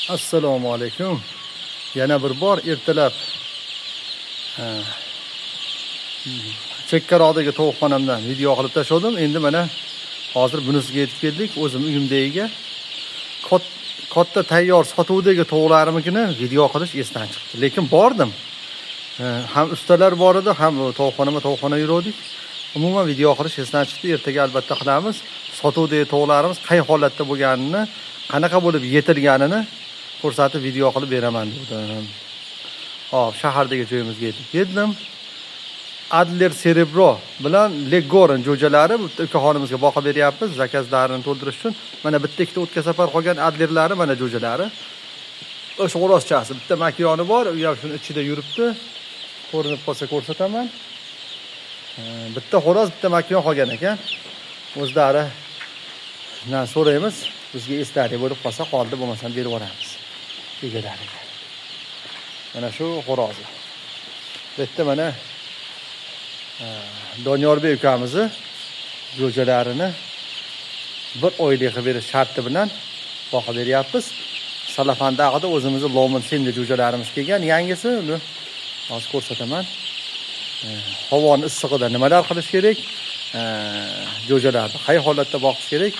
Assalomu alaykum. Yana bir bor ertalab chekkaroqdagi tovuqxonamdan video qilib tashladim. Endi mana hozir bunisiga yetib keldik. O'zim uyimdagiga katta tayyor sotuvdagi tovuqlarimnikini video qilish esdan chiqdi. Lekin bordim. Ham ustalar bor edi, ham tovuqxona yurdik. Umuman video qilish esdan chiqdi. Ertaga albatta qilamiz. Sotuvdagi tovuqlarimiz qay holatda bo'lganini, qanaqa bo'lib yetilganini ko'rsatib video qilib beraman dedim. Hop, shahardagi joyimizga yetib keldim. Adler Cerebro bilan Legoran jo'jalari ukaxonimizga boqib beryapmiz. Zakazlarini to'ldirish uchun. Mana bitta ikkita o'tga safar qolgan adlerlari, mana jo'jalari. O'sha xo'rozchasi, bitta makiyoni bor, u ham shuni ichida yuribdi. Ko'rinib qolsa ko'rsataman. Bitta xo'roz, bitta makiyon qolgan ekan. O'zlari so'raymiz. Bizga esdalik bo'lib qolsa qoldi, bo'lmasa berib yuboramiz. Egalariga. Mana shu xo'rozi. Bu yerda mana Donyorbek ukamizni jo'jalarini bir oylik qilib berish sharti bilan boqib beryapmiz. Salafandag'ida o'zimizni Lomin Sendi jo'jalarimiz kelgan, yangisi uni hozir ko'rsataman. Havoni issig'ida nimalar qilish kerak? Jo'jalarni qay holatda boqish kerak?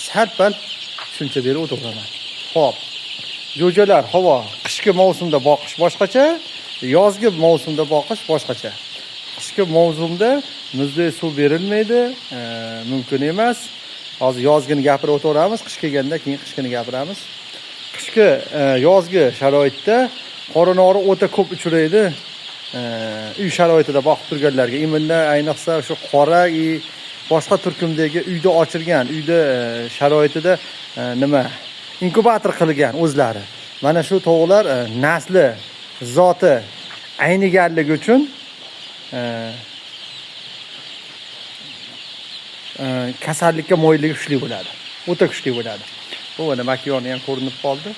Sal-pal shuncha berib o'tiraman. Xo'p. Jo'jalar havo qishki mavsumda boqish boshqacha, yozgi mavsumda boqish boshqacha. Qishki mavsumda muzday suv berilmaydi, mumkin emas. Hozir yozgini gapirib o'tiramiz, qish kelganda keyin qishkini gapiramiz. Qishki yozgi sharoitda qorinori o'ta ko'p uchraydi. Uy sharoitida boqib turganlarga, iminda ayniqsa shu qora boshqa turkumdagi uyda ochilgan, uyda sharoitida inkubator qilgan o'zlari. Mana shu tovuqlar nasli, zoti ayniganligi uchun kasallikka moyilligi kuchli bo'ladi. O'ta kuchli bo'ladi. Bu mana makiyoni ham ko'rinib qoldi.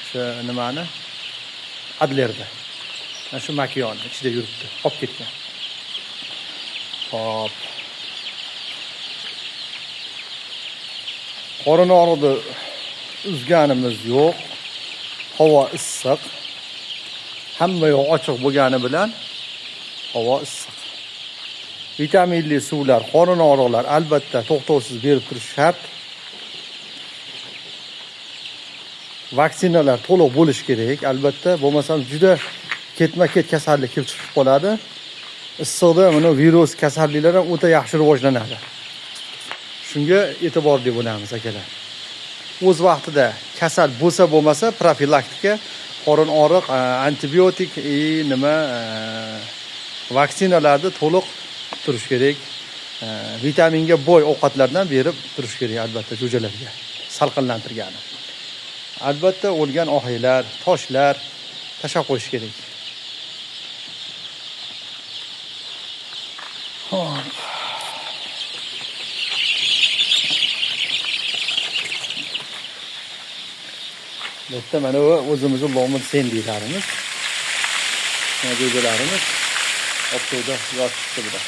O'sha nimani? Adlerda. Mana shu makiyonni ichida yuribdi, qolib ketgan. Hop. Qorin og'rig'i uzganimiz yo'q. Havo issiq. Hamma yoq ochiq bo'lgani bilan havo issiq. Vitaminli suvlar, qorin og'riqlar albatta to'xtovsiz berib turish shart. Vaksinalar to'liq bo'lish kerak, albatta, bo'lmasa juda ketma-ket kasallik kelib chiqib qoladi. Issiqda mana virus kasalliklar ham o'ta yaxshi rivojlanadi. Shunga e'tiborli bo'lamiz akalar. O'z vaqtida kasal bo'lmasa profilaktika, qorin og'riq, antibiotik, vaksinalarni to'liq turish kerak. Vitaminga boy ovqatlardan berib turish kerak albatta jo'jalarga. Salqinlantirgani. Albatta o'lgan ohaylar, toshlar tashab qo'yish kerak. Bitta mana o'zimizning Lomin Sendilarimiz. Mana jo'jalarimiz optoda yotibdi bular.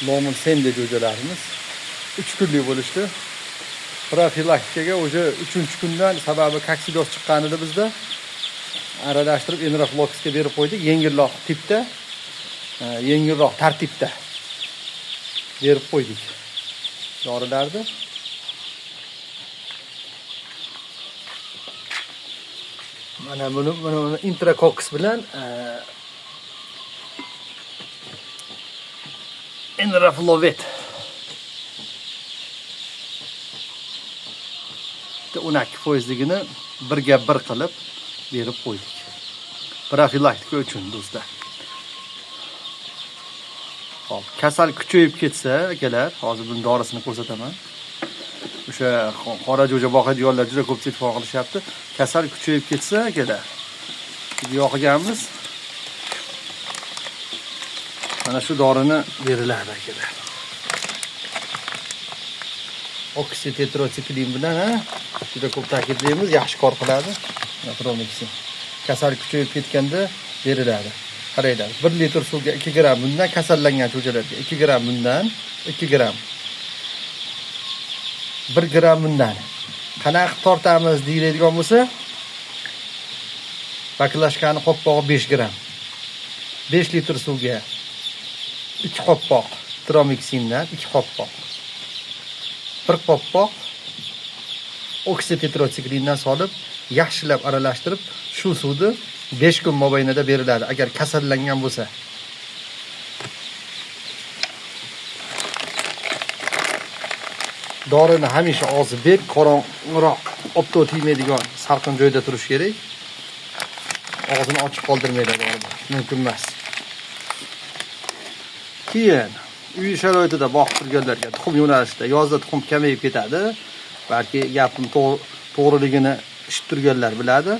Lomin Sendi jo'jalarimiz 3 kunlik bo'lishdi. Profilaktikaga o'sha 3-kundan sababi koksidoz chiqqan edi bizda. Aralashtirib Enrofloxga berib qo'ydik, yengilroq tipda. Yengilroq tartibda berib qo'ydik dorilarni. Mana buni Intracox bilan Enroflovet 12%ligini birga bir qilib berib qo'ydik. Profilaktika uchun do'stlar. Hop, kasal kuchayib ketsa, akalar, hozir buning dorisini ko'rsataman. O'sha qora jo'ja boqadiganlar juda ko'p telefon qilishyapti. Kasal kuchayib ketsa, akalar, video qilganmiz. Mana shu dorini beriladi, akalar. Oksitetrotsiklin bilan juda ko'p ta'kidlaymiz, yaxshi kor qiladi. Kasal kuchayib ketganda beriladi. qaranglar, 1 litr suvga 2 gram bundan kasallangan cho'jalarga 2 gram bundan 2 gram 1 gram bundan qanaqa tortamiz deyiladigan bo'lsa, baklashkani qoppog'i 5 gram. 5 litr suvga 2 qoppoq tromiksindan 2 qoppoq. 1 qoppoq oksitetrotsiklindan solib, yaxshilab aralashtirib, shu suvni 5 kun mobaynida beriladi agar kasallangan bo'lsa. Dorini hamisha og'zi bek, qorong'iroq, opto tiymaydigan salqin joyda turish kerak. Og'zini ochiq qoldirmaydi dori. Mumkin emas. Keyin uy sharoitida boqib turganlarga tuxum yo'nalishida yozda tuxum kamayib ketadi. Balki gapim to'g'riligini ishib turganlar biladi.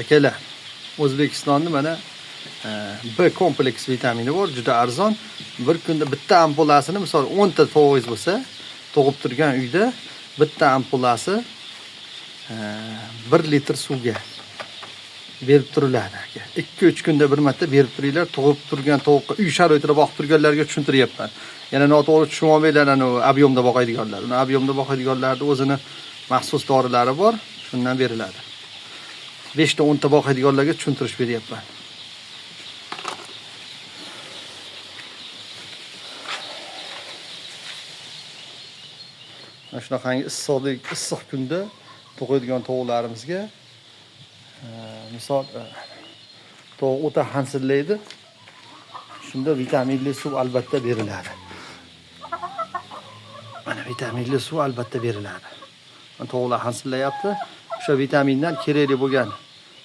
Akalar, O'zbekistonda mana B kompleks vitamini bor, juda arzon. Bir kunda bitta ampulasini, misol 10 ta to'g'iz bo'lsa, tug'ib turgan uyda bitta ampulasi 1 litr suvga berib turiladi aka. 2-3 kunda bir marta berib turinglar. Tug'ib turgan tovuqqa uy sharoitida boqib turganlarga tushuntiryapman. Yana noto'g'ri tushunolmaylar, ob'yomda boqadiganlar. Uni ob'yomda boqadiganlarning o'zini maxsus dorilari bor, shundan beriladi. 5 ta 10 ta boqadiganlarga tushuntirish beryapman. Mana shunaqangi issiq kunda tug'adigan tovuqlarimizga misol tovuq o'ta hansillaydi. Shunda vitaminli suv albatta beriladi. Mana vitaminli suv albatta beriladi. Tovuqlar hansillayapti. O'sha vitamindan kerakli bo'lgan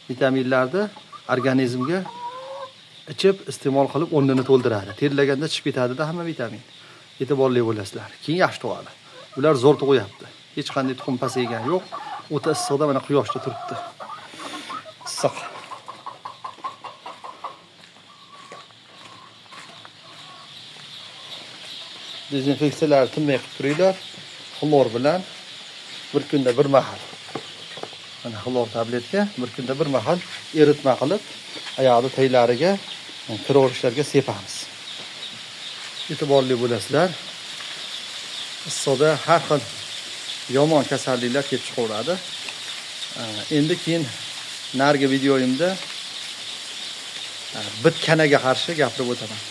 vitaminlarni organizmga ichib iste'mol qilib o'rnini to'ldiradi. Terlaganda chiqib ketadi-da hamma vitamin. E'tiborli bo'lasizlar. Keyin yaxshi tug'adi. Ular zo'r tug'yapti. Hech qanday tuxum pasaygan yo'q. O'ta issiqda mana quyoshda turibdi. Issiq. Dezinfeksiyalarni tinmay qilib turinglar. Xlor bilan bir kunda bir mahal. Mana xlor tabletka bir kunda bir mahal eritma qilib, oyoqni taylariga, kiraverishlarga sepamiz. E'tiborli bo'lasizlar. Issiqda har xil yomon kasalliklar kelib chiqaveradi. Endi keyin narigi videoyimda bit kanaga qarshi gapirib o'taman.